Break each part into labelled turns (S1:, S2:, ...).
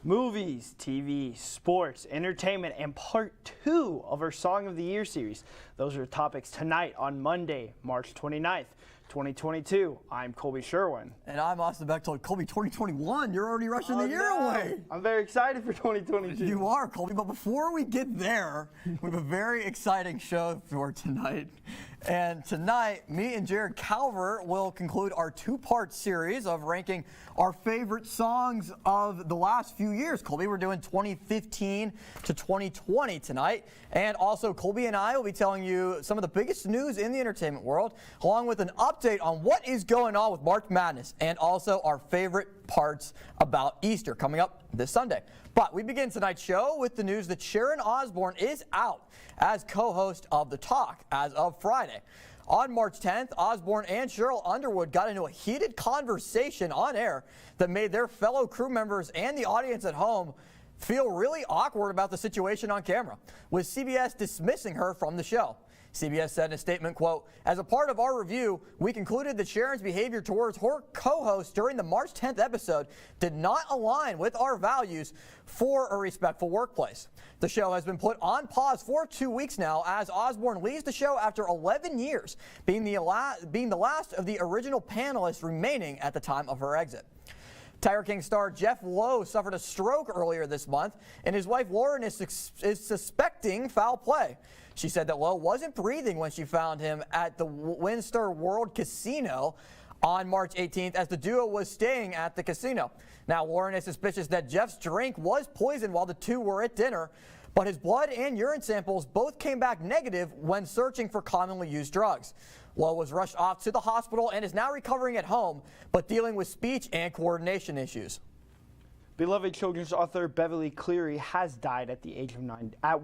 S1: Movies, TV, sports, entertainment, and part 2 of our Song of the Year series. Those are topics tonight on Monday, March 29th, 2022. I'm Colby Sherwin.
S2: And I'm Austin Bechtold. Colby, 2021, you're already rushing the year away.
S1: I'm very excited for 2022.
S2: You are, Colby, but before we get there, we have a very exciting show for tonight. And tonight, me and Jared Calvert will conclude our two-part series of ranking our favorite songs of the last few years. Colby, we're doing 2015 to 2020 tonight. And also, Colby and I will be telling you some of the biggest news in the entertainment world, along with an update on what is going on with March Madness, and also our favorite parts about Easter coming up this Sunday. But we begin tonight's show with the news that Sharon Osbourne is out as co-host of The Talk as of Friday. On March 10th, Osbourne and Cheryl Underwood got into a heated conversation on air that made their fellow crew members and the audience at home feel really awkward about the situation on camera, with CBS dismissing her from the show. CBS said in a statement, quote, "As a part of our review, we concluded that Sharon's behavior towards her co-host during the March 10th episode did not align with our values for a respectful workplace." The show has been put on pause for 2 weeks now as Osbourne leaves the show after 11 years, being the last of the original panelists remaining at the time of her exit. Tiger King star Jeff Lowe suffered a stroke earlier this month, and his wife Lauren is suspecting foul play. She said that Lowe wasn't breathing when she found him at the Windsor World Casino on March 18th as the duo was staying at the casino. Now, Lauren is suspicious that Jeff's drink was poisoned while the two were at dinner, but his blood and urine samples both came back negative when searching for commonly used drugs. Lowe was rushed off to the hospital and is now recovering at home, but dealing with speech and coordination issues.
S1: Beloved children's author Beverly Cleary has died at the age of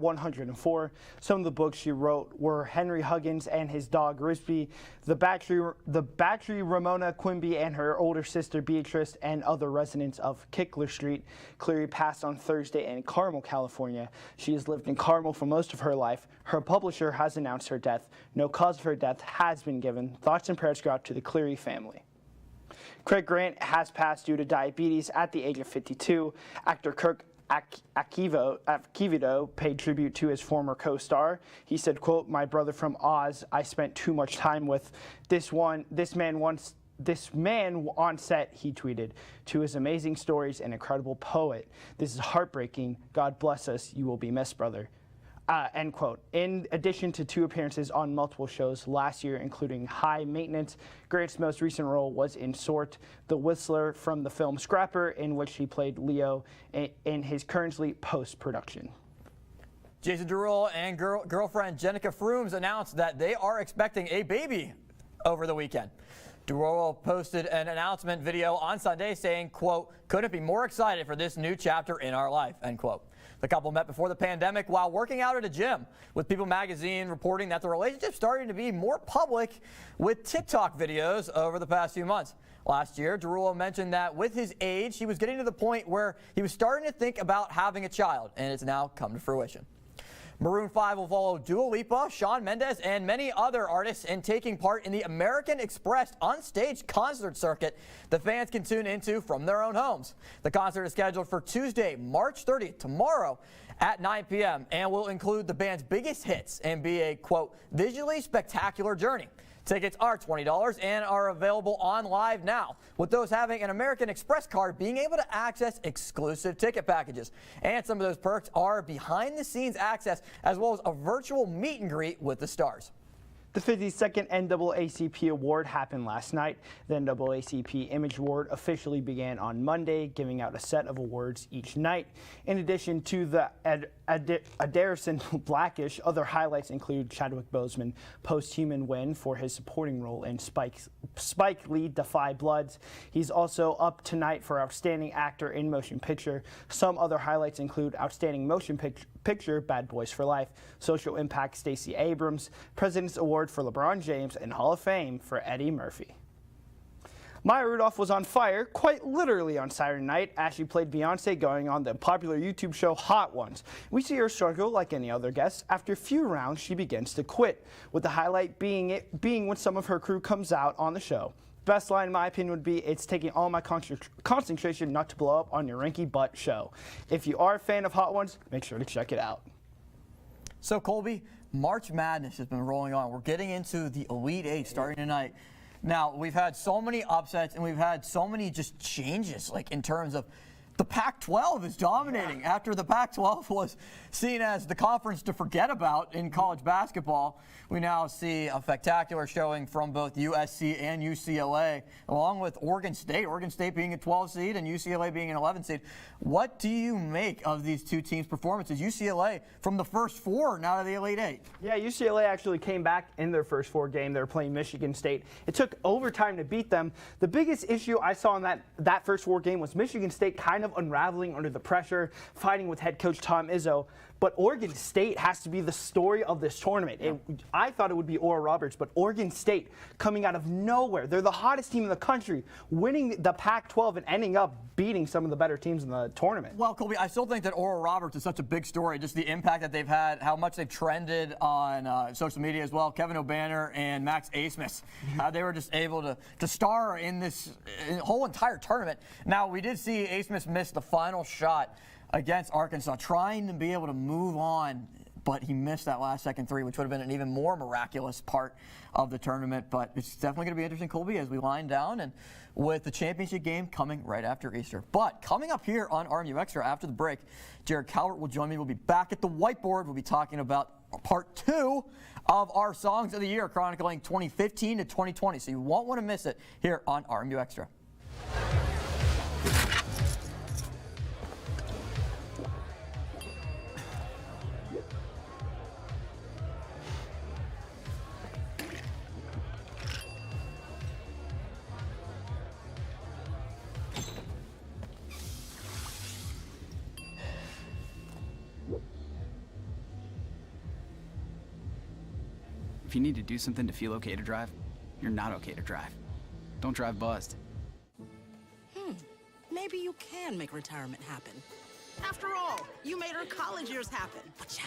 S1: 104. Some of the books she wrote were Henry Huggins and His Dog Risby, the Battery Ramona Quimby and her older sister Beatrice, and other residents of Kickler Street. Cleary passed on Thursday in Carmel, California. She has lived in Carmel for most of her life. Her publisher has announced her death. No cause of her death has been given. Thoughts and prayers go out to the Cleary family. Craig Grant has passed due to diabetes at the age of 52. Actor Kirk Acevedo paid tribute to his former co-star. He said, quote, "My brother from Oz, I spent too much time with. This man on set," he tweeted, "to his amazing stories, an incredible poet. This is heartbreaking. God bless us. You will be missed, brother." End quote. In addition to 2 appearances on multiple shows last year, including High Maintenance, Grant's most recent role was in Sort, the Whistler from the film Scrapper, in which he played Leo in his currently post-production.
S2: Jason Derulo and girlfriend Jenica Frooms announced that they are expecting a baby over the weekend. Derulo posted an announcement video on Sunday saying, quote, "Couldn't be more excited for this new chapter in our life," end quote. The couple met before the pandemic while working out at a gym, with People magazine reporting that the relationship started to be more public with TikTok videos over the past few months. Last year, Derulo mentioned that with his age, he was getting to the point where he was starting to think about having a child, and it's now come to fruition. Maroon 5 will follow Dua Lipa, Shawn Mendes, and many other artists in taking part in the American Express unstaged concert circuit that fans can tune into from their own homes. The concert is scheduled for Tuesday, March 30th, tomorrow at 9 p.m. and will include the band's biggest hits and be a, quote, "visually spectacular journey." Tickets are $20 and are available on live now, with those having an American Express card being able to access exclusive ticket packages. And some of those perks are behind-the-scenes access as well as a virtual meet and greet with the stars.
S1: The 52nd NAACP Award happened last night. The NAACP Image Award officially began on Monday, giving out a set of awards each night. In addition to the Adarison Blackish, other highlights include Chadwick Boseman post-human win for his supporting role in Spike Lee Defy Bloods. He's also up tonight for Outstanding Actor in Motion Picture. Some other highlights include Outstanding Motion Picture, Bad Boys for Life, Social Impact, Stacey Abrams, President's Award for LeBron James, and Hall of Fame for Eddie Murphy. Maya Rudolph was on fire, quite literally, on Saturday night as she played Beyonce going on the popular YouTube show Hot Ones. We see her struggle like any other guest. After a few rounds, she begins to quit, with the highlight being when some of her crew comes out on the show. best line in my opinion would be, "It's taking all my concentration not to blow up on your rinky butt show." If you are a fan of Hot Ones, make sure to check it out.
S2: So Colby, March Madness has been rolling on. We're getting into the Elite Eight starting tonight. Now, we've had so many upsets and we've had so many just changes, like in terms of the Pac-12 is dominating. After the Pac-12 was seen as the conference to forget about in college basketball, we now see a spectacular showing from both USC and UCLA, along with Oregon State. Oregon State being a 12 seed and UCLA being an 11 seed. What do you make of these two teams' performances? UCLA from the first four now to the Elite Eight.
S1: Yeah, UCLA actually came back in their first four game. They were playing Michigan State. It took overtime to beat them. The biggest issue I saw in that first four game was Michigan State kind of unraveling under the pressure, fighting with head coach Tom Izzo. But Oregon State has to be the story of this tournament. I thought it would be Oral Roberts, but Oregon State coming out of nowhere. They're the hottest team in the country, winning the Pac-12 and ending up beating some of the better teams in the tournament.
S2: Well, Colby, I still think that Oral Roberts is such a big story, just the impact that they've had, how much they've trended on social media as well. Kevin O'Banner and Max Asmus, they were just able to star in this whole entire tournament. Now, we did see Asmus miss the final shot against Arkansas, trying to be able to move on, but he missed that last second three, which would have been an even more miraculous part of the tournament. But it's definitely going to be interesting, Colby, as we line down and with the championship game coming right after Easter. But coming up here on RMU Extra after the break, Jared Calvert will join me. We'll be back at the whiteboard. We'll be talking about part 2 of our Songs of the Year, chronicling 2015 to 2020. So you won't want to miss it here on RMU Extra.
S3: If you need to do something to feel okay to drive, you're not okay to drive. Don't drive buzzed.
S4: Maybe you can make retirement happen. After all, you made her college years happen. Wacha.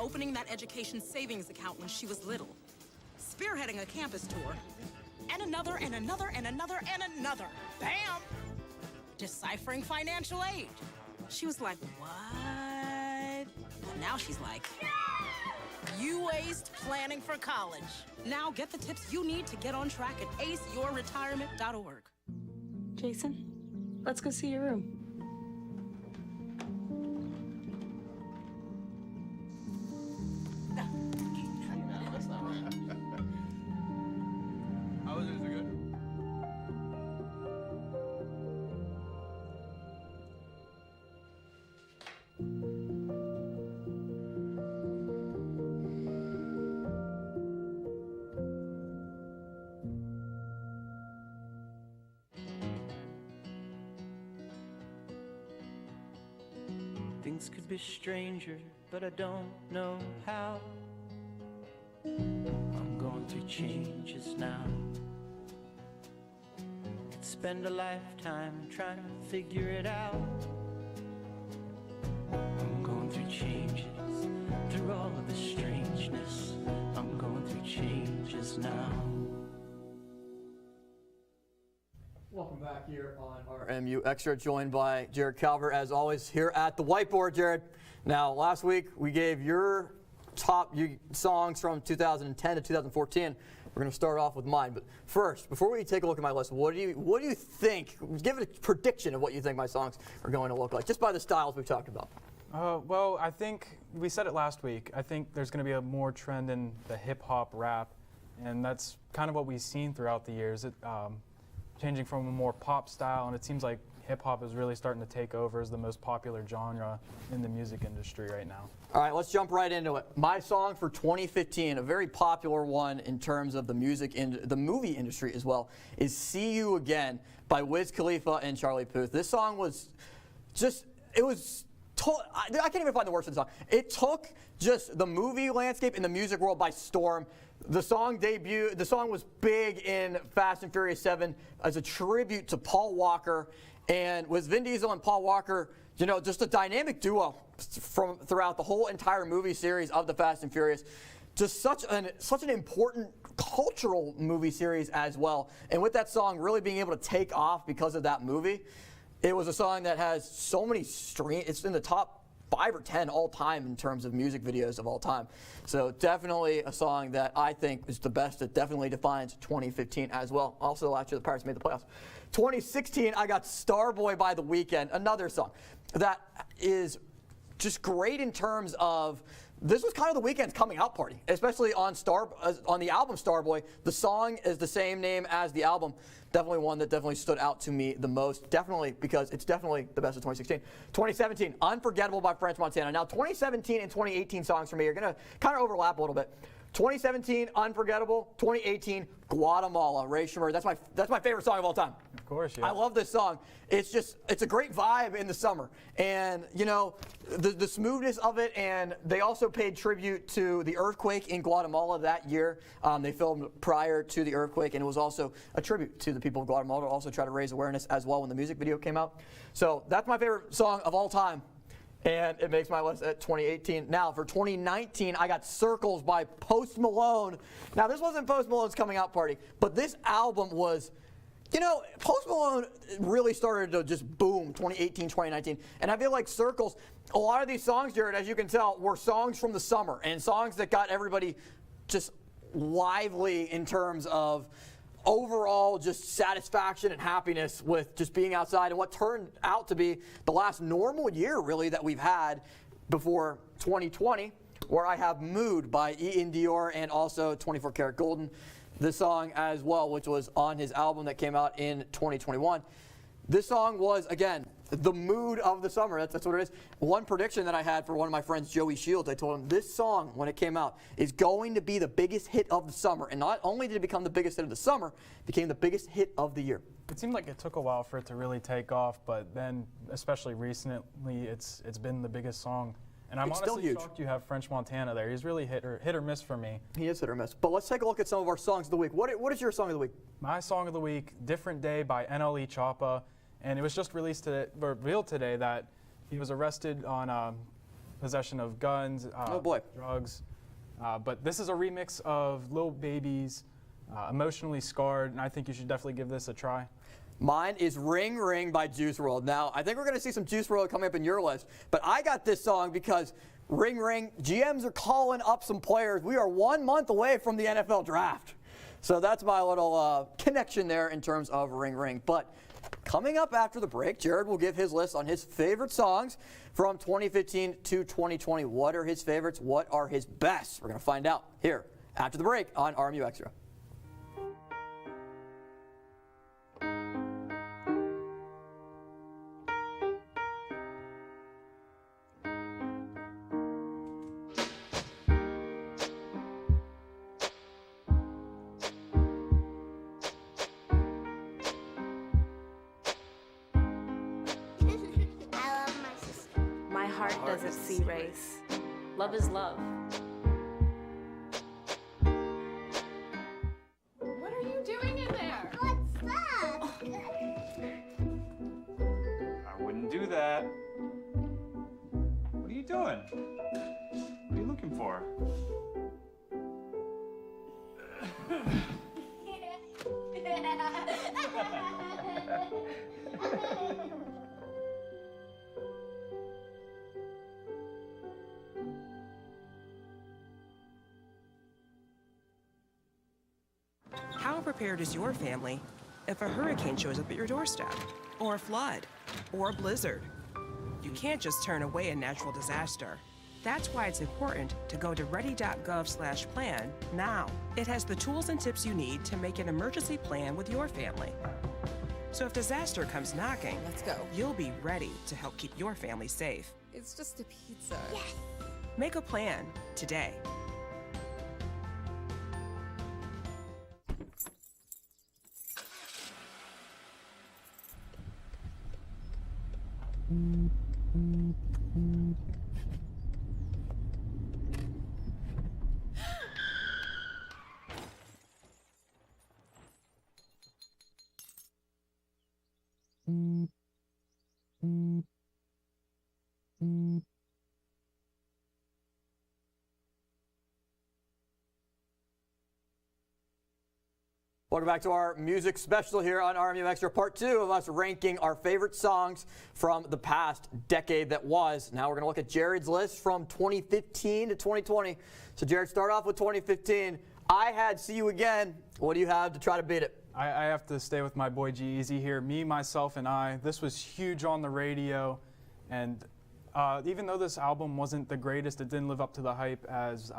S4: Opening that education savings account when she was little. Spearheading a campus tour. And another, and another, and another, and another. Bam! Deciphering financial aid. She was like, what? But now she's like, you aced planning for college. Now get the tips you need to get on track at aceyourretirement.org.
S5: Jason, let's go see your room.
S6: Things could be stranger, but I don't know how. I'm going through changes now. Could spend a lifetime trying to figure it out. I'm going through changes, through all of the strangeness. I'm going through changes now.
S2: Welcome back here on RMU Extra, joined by Jared Calvert, as always, here at the whiteboard. Jared, now last week we gave your top songs from 2010 to 2014. We're going to start off with mine, but first, before we take a look at my list, what do you think? Give it a prediction of what you think my songs are going to look like, just by the styles we've talked about.
S7: Well, I think we said it last week. I think there's going to be a more trend in the hip-hop rap, and that's kind of what we've seen throughout the years. Changing from a more pop style, and it seems like hip-hop is really starting to take over as the most popular genre in the music industry right now.
S2: All right, let's jump right into it. My song for 2015, a very popular one in terms of the the movie industry as well, is "See You Again" by Wiz Khalifa and Charlie Puth. This song was just, I can't even find the words for the song. It took just the movie landscape and the music world by storm. The song was big in Fast and Furious 7 as a tribute to Paul Walker, and with Vin Diesel and Paul Walker, you know, just a dynamic duo throughout the whole entire movie series of the Fast and Furious. Just such an important cultural movie series as well. And with that song really being able to take off because of that movie, it was a song that has so many streams. It's in the top 5 or 10 all time in terms of music videos of all time. So definitely a song that I think is the best. That definitely defines 2015 as well. Also, last year the Pirates made the playoffs. 2016, I got Starboy by The Weeknd, another song that is just great in terms of, this was kind of The Weeknd's coming out party, especially on the album Starboy. The song is the same name as the album. Definitely one that definitely stood out to me the most, definitely because it's definitely the best of 2016. 2017, Unforgettable by French Montana. Now 2017 and 2018 songs for me are going to kind of overlap a little bit. 2017, Unforgettable. 2018, Guatemala, Ray Shermer. That's my favorite song of all time.
S7: Of course, yeah.
S2: I love this song. It's a great vibe in the summer. And, you know, the smoothness of it, and they also paid tribute to the earthquake in Guatemala that year. They filmed prior to the earthquake, and it was also a tribute to the people of Guatemala to also try to raise awareness as well when the music video came out. So that's my favorite song of all time. And it makes my list at 2018. Now, for 2019, I got Circles by Post Malone. Now, this wasn't Post Malone's coming out party, but this album was, you know, Post Malone really started to just boom 2018, 2019. And I feel like Circles, a lot of these songs, Jared, as you can tell, were songs from the summer and songs that got everybody just lively in terms of overall just satisfaction and happiness with just being outside and what turned out to be the last normal year really that we've had before 2020, where I have Mood by Ian Dior and also 24 Karat Golden, this song as well, which was on his album that came out in 2021. This song was, again, the mood of the summer. That's what it is. One prediction that I had for one of my friends, Joey Shields, I told him this song, when it came out, is going to be the biggest hit of the summer. And not only did it become the biggest hit of the summer, it became the biggest hit of the year.
S7: It seemed like it took a while for it to really take off, but then, especially recently, it's been the biggest song. And I'm
S2: It's still
S7: honestly
S2: huge.
S7: shocked you have French Montana there. He's really hit or miss for me.
S2: He is hit or miss. But let's take a look at some of our songs of the week. What is your song of the week?
S7: My song of the week, Different Day by NLE Choppa. And it was just revealed today that he was arrested on possession of guns,
S2: Oh boy.
S7: drugs. But this is a remix of Lil Baby's Emotionally Scarred, and I think you should definitely give this a try.
S2: Mine is Ring Ring by Juice WRLD. Now, I think we're going to see some Juice WRLD coming up in your list, but I got this song because Ring Ring, GMs are calling up some players. We are 1 month away from the NFL draft. So that's my little connection there in terms of Ring Ring. But coming up after the break, Jared will give his list on his favorite songs from 2015 to 2020. What are his favorites? What are his best? We're going to find out here after the break on RMU Extra.
S8: I love my sister.
S5: My heart doesn't see race. Love is love.
S9: What are you doing in there?
S8: What's that?
S10: I wouldn't do that. What are you doing? What are you looking for?
S11: How prepared is your family if a hurricane shows up at your doorstep, or a flood, or a blizzard? You can't just turn away a natural disaster. That's why it's important to go to ready.gov/plan now. It has the tools and tips you need to make an emergency plan with your family. So if disaster comes knocking,
S9: Let's go.
S11: you'll be ready to help keep your family safe.
S9: It's just a pizza.
S8: Yes.
S11: Make a plan today.
S2: Welcome back to our music special here on RMU Extra, part 2 of us ranking our favorite songs from the past decade that was. Now we're going to look at Jared's list from 2015 to 2020. So Jared, start off with 2015. I had See You Again. What do you have to try to beat it?
S7: I have to stay with my boy G-Eazy here. Me, Myself, and I. This was huge on the radio, and even though this album wasn't the greatest, it didn't live up to the hype as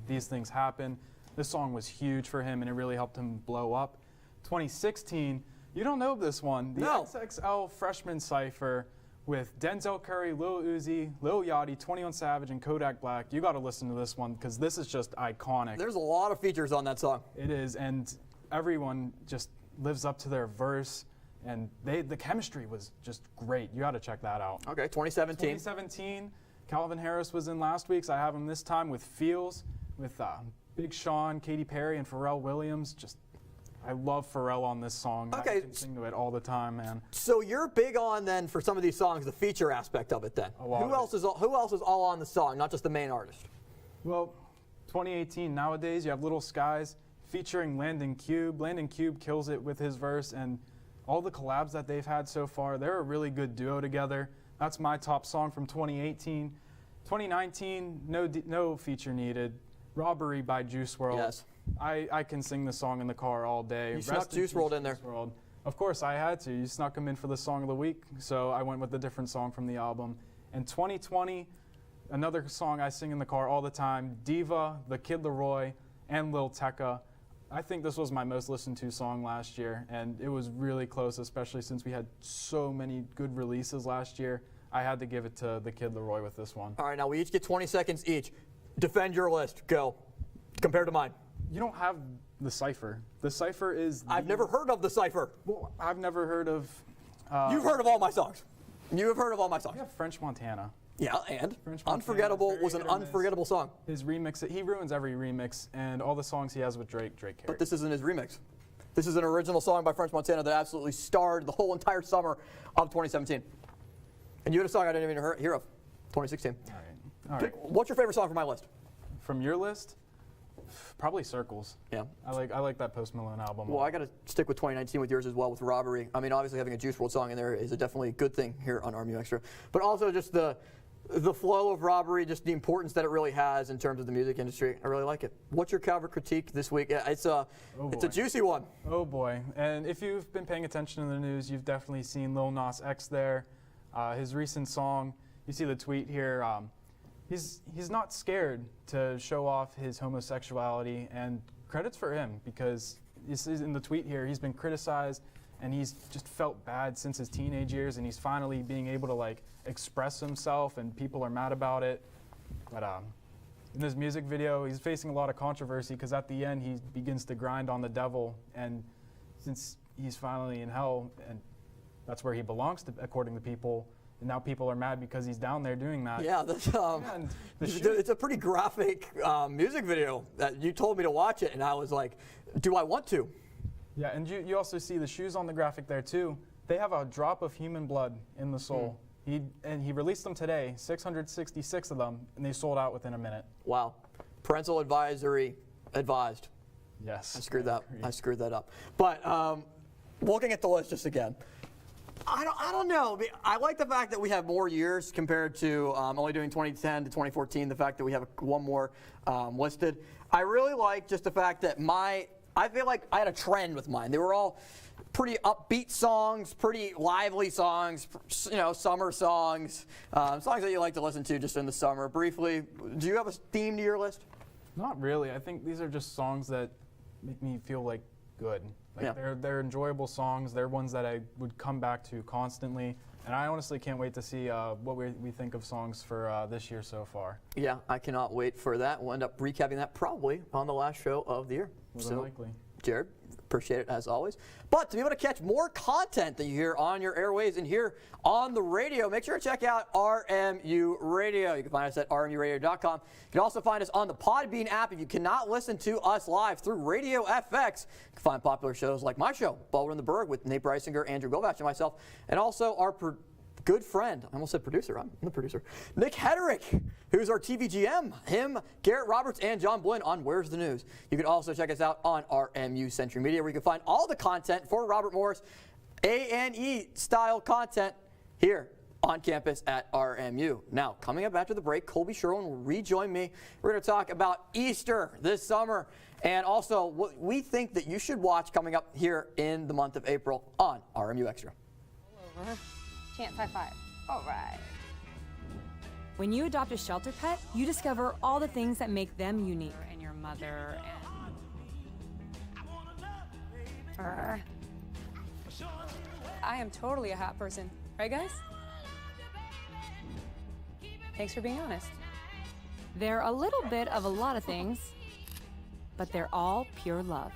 S7: These Things Happen. This song was huge for him, and it really helped him blow up. 2016, you don't know this one. The XXL Freshman Cypher with Denzel Curry, Lil Uzi, Lil Yachty, 21 Savage, and Kodak Black. You got to listen to this one because this is just iconic.
S2: There's a lot of features on that song.
S7: It is, and everyone just lives up to their verse, and the chemistry was just great. You got to check that out.
S2: Okay, 2017.
S7: 2017, Calvin Harris was in last week's. I have him this time with Feels, with Big Sean, Katy Perry, and Pharrell Williams. Just, I love Pharrell on this song.
S2: Okay.
S7: I can sing to it all the time, man.
S2: So you're big on then for some of these songs the feature aspect of it then. Who else is all on the song, not just the main artist?
S7: Well, 2018 nowadays you have Little Skies featuring Landon Cube. Landon Cube kills it with his verse, and all the collabs that they've had so far, they're a really good duo together. That's my top song from 2018. 2019, no feature needed. Robbery by Juice WRLD.
S2: Yes.
S7: I can sing the song in the car all day.
S2: You snuck Juice WRLD in there.
S7: WRLD. Of course, I had to. You snuck him in for the song of the week, so I went with a different song from the album. And 2020, another song I sing in the car all the time, Diva, The Kid Laroi, and Lil Tecca. I think this was my most listened to song last year, and it was really close, especially since we had so many good releases last year. I had to give it to The Kid Laroi with this one.
S2: All right, now we each get 20 seconds each. Defend your list. Go. Compared to mine.
S7: You don't have the Cypher. The Cypher is...
S2: I've never heard of the Cypher.
S7: Well, I've never heard of...
S2: You've heard of all my songs. You have heard of all my songs.
S7: You have French Montana.
S2: Yeah, and
S7: French
S2: Unforgettable was an unforgettable song.
S7: His remix, he ruins every remix, and all the songs he has with Drake carries.
S2: But this isn't his remix. This is an original song by French Montana that absolutely starred the whole entire summer of 2017. And you had a song I didn't even hear of, 2016.
S7: All right.
S2: What's your favorite song from my list?
S7: From your list? Probably Circles.
S2: Yeah.
S7: I like that Post Malone album.
S2: Well, I got to stick with 2019 with yours as well, with Robbery. I mean, obviously having a Juice WRLD song in there is a definitely good thing here on RMU Extra. But also just the flow of Robbery, just the importance that it really has in terms of the music industry. I really like it. What's your Calvert critique this week? Yeah, it's a juicy one.
S7: Oh boy. And if you've been paying attention to the news, you've definitely seen Lil Nas X there. His recent song, you see the tweet here, he's not scared to show off his homosexuality, and credits for him, because in the tweet here, he's been criticized and he's just felt bad since his teenage years, and he's finally being able to like express himself, and people are mad about it. But in this music video, he's facing a lot of controversy because at the end he begins to grind on the devil, and since he's finally in hell, and that's where he belongs to, according to people. And now people are mad because he's down there doing that.
S2: Yeah, that's, it's a pretty graphic music video that you told me to watch it, and I was like, do I want to?
S7: Yeah, and you also see the shoes on the graphic there too. They have a drop of human blood in the sole. He released them today, 666 of them, and they sold out within a minute.
S2: Wow. Parental advisory advised.
S7: Yes.
S2: I screwed that up. But looking at the list just again, I don't know. I like the fact that we have more years compared to only doing 2010 to 2014, the fact that we have one more listed. I really like just the fact that I feel like I had a trend with mine. They were all pretty upbeat songs, pretty lively songs, summer songs, songs that you like to listen to just in the summer. Briefly, do you have a theme to your list?
S7: Not really. I think these are just songs that make me feel like good. They're enjoyable songs. They're ones that I would come back to constantly. And I honestly can't wait to see what we think of songs for this year so far.
S2: Yeah, I cannot wait for that. We'll end up recapping that probably on the last show of the year.
S7: More than likely.
S2: Jared, appreciate it as always. But to be able to catch more content that you hear on your airwaves and here on the radio, make sure to check out RMU Radio. You can find us at rmuradio.com. You can also find us on the Podbean app. If you cannot listen to us live through Radio FX, you can find popular shows like my show, Baldwin the Berg, with Nate Breisinger, Andrew Govach, and myself, and also our good friend, I almost said producer, I'm the producer, Nick Hederick, who's our TV GM, him, Garrett Roberts, and John Blinn on Where's the News. You can also check us out on RMU Century Media, where you can find all the content for Robert Morris, A&E style content here on campus at RMU. Now, coming up after the break, Colby Sherwin will rejoin me. We're going to talk about Easter this summer and also what we think that you should watch coming up here in the month of April on RMU Extra.
S12: Chance high five. All right. When you adopt a shelter pet, you discover all the things that make them unique. And your mother and... I am totally a hot person. Right, guys? Thanks for being honest. They're a little bit of a lot of things, but they're all pure love.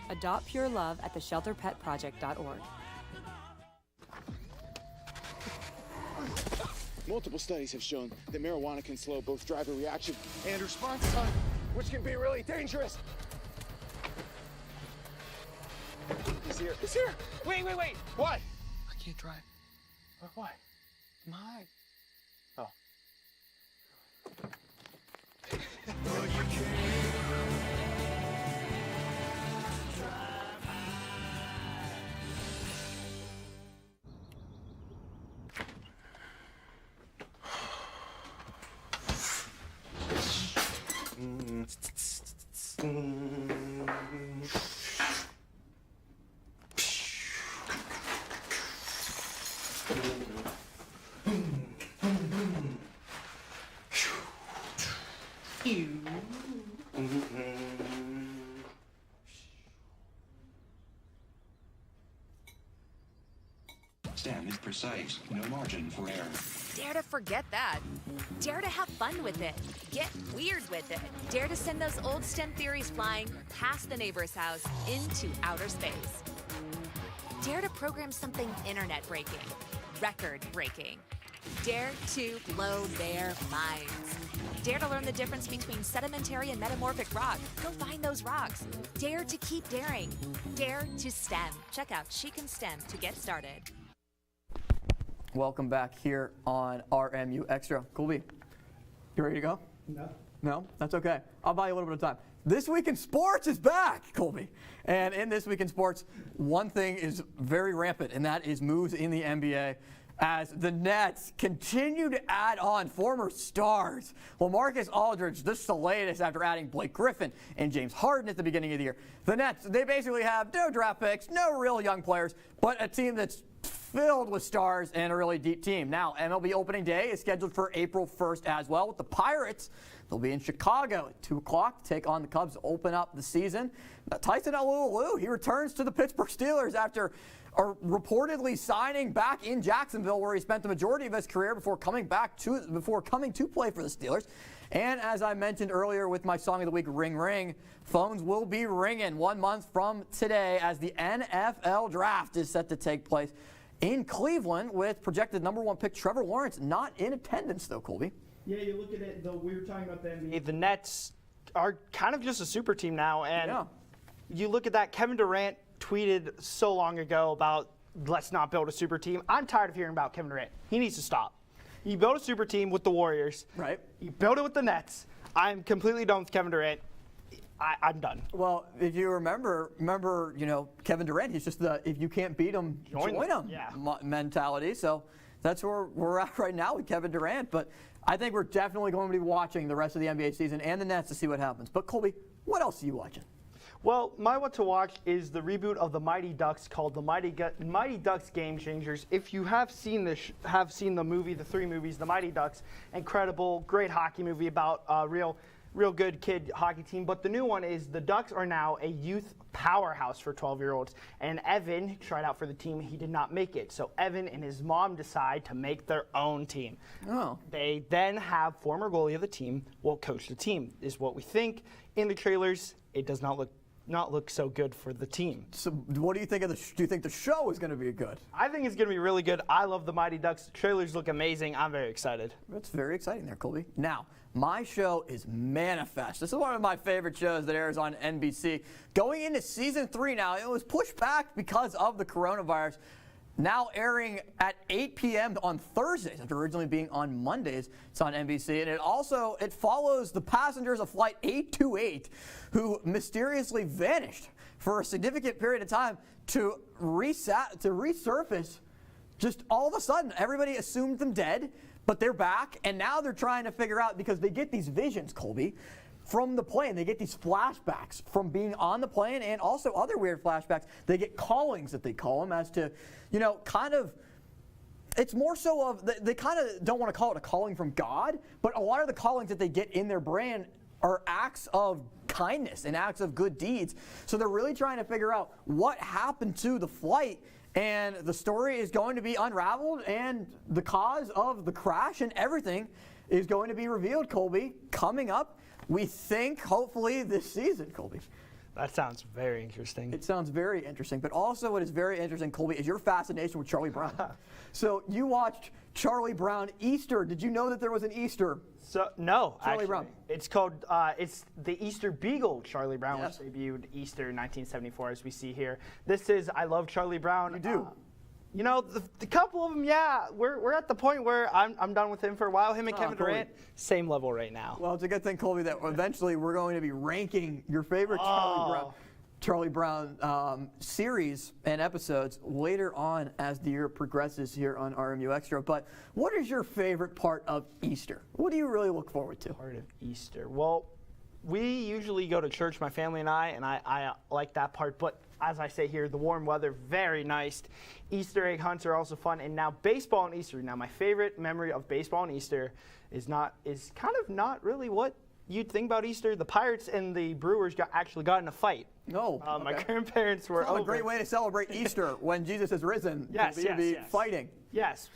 S12: Adopt pure love at theshelterpetproject.org.
S13: Multiple studies have shown that marijuana can slow both driver reaction and response time, which can be really dangerous. He's here. He's here. Wait. What? I can't drive. Why? My. Oh.
S14: Stem is precise, no margin for error.
S15: Dare to forget that. Dare to have fun with it. Get weird with it. Dare to send those old STEM theories flying past the neighbor's house into outer space. Dare to program something internet-breaking, record-breaking. Dare to blow their minds. Dare to learn the difference between sedimentary and metamorphic rock. Go find those rocks. Dare to keep daring. Dare to STEM. Check out She Can STEM to get started.
S2: Welcome back here on RMU Extra. Colby, you ready to go?
S1: No.
S2: No? That's okay. I'll buy you a little bit of time. This Week in Sports is back, Colby. And in This Week in Sports, one thing is very rampant, and that is moves in the NBA as the Nets continue to add on former stars. LaMarcus Aldridge, this is the latest after adding Blake Griffin and James Harden at the beginning of the year. The Nets, they basically have no draft picks, no real young players, but a team that's filled with stars and a really deep team. Now, MLB opening day is scheduled for April 1st as well with the Pirates. They'll be in Chicago at 2 o'clock to take on the Cubs to open up the season. Now, Tyson Alualu, he returns to the Pittsburgh Steelers after reportedly signing back in Jacksonville, where he spent the majority of his career before coming to play for the Steelers. And as I mentioned earlier with my song of the week, Ring Ring, phones will be ringing 1 month from today as the NFL draft is set to take place in Cleveland with projected #1 pick Trevor Lawrence not in attendance, though, Colby.
S1: Yeah, you look at it, though, we were talking about the NBA. The Nets are kind of just a super team now, and you look at that, Kevin Durant tweeted so long ago about let's not build a super team. I'm tired of hearing about Kevin Durant. He needs to stop. You build a super team with the Warriors.
S2: Right.
S1: You build it with the Nets. I'm completely done with Kevin Durant. I'm done.
S2: Well, if you remember, Kevin Durant, he's just the if you can't beat him, join him mentality. So that's where we're at right now with Kevin Durant. But I think we're definitely going to be watching the rest of the NBA season and the Nets to see what happens. But Colby, what else are you watching?
S1: Well, my what to watch is the reboot of the Mighty Ducks called the Mighty Ducks Game Changers. If you have seen the movie, the 3 movies, the Mighty Ducks, incredible, great hockey movie about real good kid hockey team. But the new one is the Ducks are now a youth powerhouse for 12-year-olds. And Evan tried out for the team. He did not make it. So Evan and his mom decide to make their own team.
S2: Oh.
S1: They then have former goalie of the team will coach the team, is what we think. In the trailers, it does not look so good for the team.
S2: So what do you think of do you think the show is going to be good?
S1: I think it's going to be really good. I love the Mighty Ducks. The trailers look amazing. I'm very excited.
S2: That's very exciting there, Colby. Now, my show is Manifest. This is one of my favorite shows that airs on NBC. Going into season 3 now, it was pushed back because of the coronavirus. now airing at 8 p.m. on Thursdays after originally being on Mondays. It's on NBC, and it follows the passengers of Flight 828 who mysteriously vanished for a significant period of time to resurface. Just all of a sudden, everybody assumed them dead, but they're back, and now they're trying to figure out, because they get these visions, Colby, from the plane. They get these flashbacks from being on the plane, and also other weird flashbacks. They get callings, that they call them, as to, kind of, it's more so of, they kind of don't want to call it a calling from God, but a lot of the callings that they get in their brain are acts of kindness and acts of good deeds. So they're really trying to figure out what happened to the flight, and the story is going to be unraveled, and the cause of the crash and everything is going to be revealed, Colby, coming up, we think, hopefully, this season, Colby.
S1: That sounds very interesting.
S2: It sounds very interesting, but also what is very interesting, Colby, is your fascination with Charlie Brown. So you watched Charlie Brown Easter. Did you know that there was an Easter?
S1: So no,
S2: Charlie Brown.
S1: It's called it's the Easter Beagle. Charlie Brown was debuted Easter 1974, as we see here. This is I Love Charlie Brown.
S2: You do.
S1: The couple of them, we're at the point where I'm done with him for a while. Him and Kevin Durant, same level right now.
S2: Well, it's a good thing, Colby, that eventually we're going to be ranking your favorite Charlie Brown series and episodes later on as the year progresses here on RMU Extra. But what is your favorite part of Easter? What do you really look forward to?
S1: Part of Easter. Well, we usually go to church, my family and I like that part. But as I say here, the warm weather, very nice. Easter egg hunts are also fun. And now baseball and Easter. Now my favorite memory of baseball and Easter is kind of not really what you'd think about Easter. The Pirates and the Brewers actually got in a fight.
S2: No.
S1: My grandparents were over.
S2: A great way to celebrate Easter when Jesus has risen.
S1: Yes.
S2: Fighting.
S1: Yes.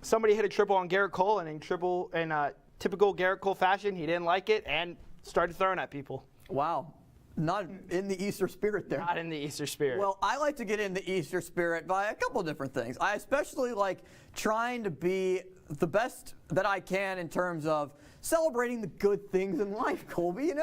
S1: Somebody hit a triple on Garrett Cole, and in typical Garrett Cole fashion, he didn't like it and started throwing at people.
S2: Wow. Not in the Easter spirit there.
S1: Not in the Easter spirit.
S2: Well, I like to get in the Easter spirit by a couple different things. I especially like trying to be the best that I can in terms of celebrating the good things in life, Colby,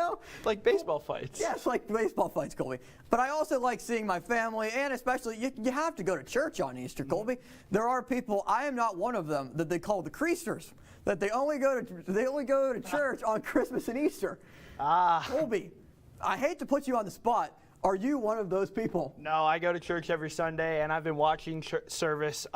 S1: Like baseball fights.
S2: Yes, like baseball fights, Colby. But I also like seeing my family, and especially, you have to go to church on Easter, Colby. There are people, I am not one of them, that they call the creasters, that they only go to church on Christmas and Easter. Colby, I hate to put you on the spot. Are you one of those people?
S1: No, I go to church every Sunday, and I've been watching service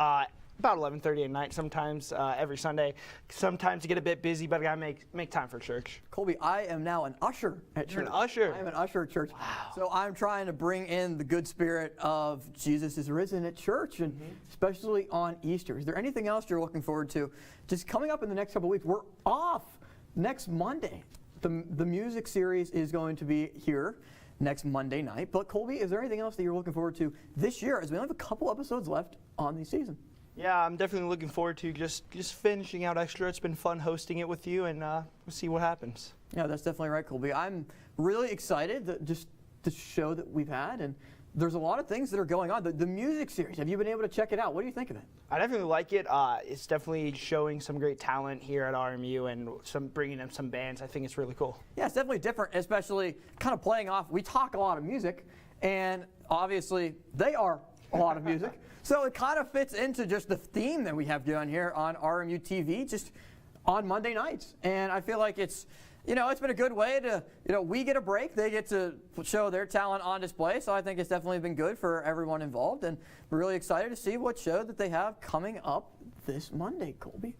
S1: about 11:30 at night, sometimes every Sunday. Sometimes to get a bit busy, but I gotta make time for church.
S2: Colby, I am now an usher at church.
S1: You're an usher?
S2: I am an usher at church.
S1: Wow.
S2: So I'm trying to bring in the good spirit of Jesus is risen at church, and especially on Easter. Is there anything else you're looking forward to? Just coming up in the next couple of weeks, we're off next Monday. The music series is going to be here next Monday night. But Colby, is there anything else that you're looking forward to this year, as we only have a couple episodes left on the season?
S1: Yeah, I'm definitely looking forward to just finishing out Extra. It's been fun hosting it with you, and we'll see what happens.
S2: Yeah, that's definitely right, Colby. I'm really excited just the show that we've had, and there's a lot of things that are going on. The music series, have you been able to check it out? What do you think of it?
S1: I definitely like it. It's definitely showing some great talent here at RMU and bringing in some bands. I think it's really cool.
S2: Yeah, it's definitely different, especially kind of playing off. We talk a lot of music, and obviously they are a lot of music. So it kind of fits into just the theme that we have going here on RMU-TV, just on Monday nights. And I feel like it's been a good way to, we get a break. They get to show their talent on display. So I think it's definitely been good for everyone involved. And we're really excited to see what show that they have coming up this Monday, Colby.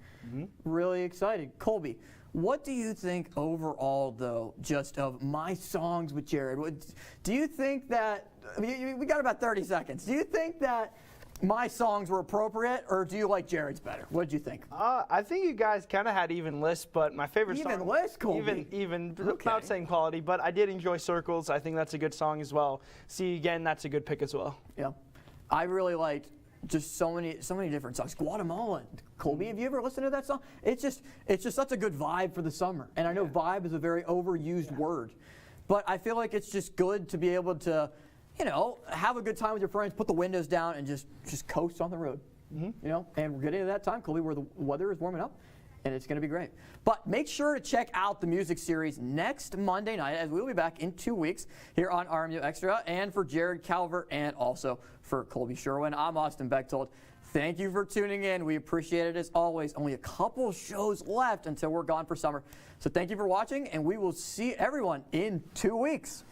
S2: Really excited. Colby, what do you think overall, though, just of my songs with Jared? Do you think that, we got about 30 seconds. Do you think that my songs were appropriate, or do you like Jared's better? What did you think?
S1: I think you guys kind of had even lists, but my favorite song...
S2: Even list, Colby?
S1: Even about same quality, but I did enjoy Circles. I think that's a good song as well. See You Again, that's a good pick as well.
S2: Yeah. I really liked just so many different songs. Guatemala. Colby, have you ever listened to that song? It's just such a good vibe for the summer. And I know vibe is a very overused word, but I feel like it's just good to be able to have a good time with your friends, put the windows down, and just coast on the road. And we're getting to that time, Colby, where the weather is warming up. and it's going to be great. But make sure to check out the music series next Monday night, as we'll be back in 2 weeks here on RMU Extra. And for Jared Calvert and also for Colby Sherwin, I'm Austin Bechtold. Thank you for tuning in. We appreciate it as always. Only a couple shows left until we're gone for summer. So thank you for watching, and we will see everyone in 2 weeks.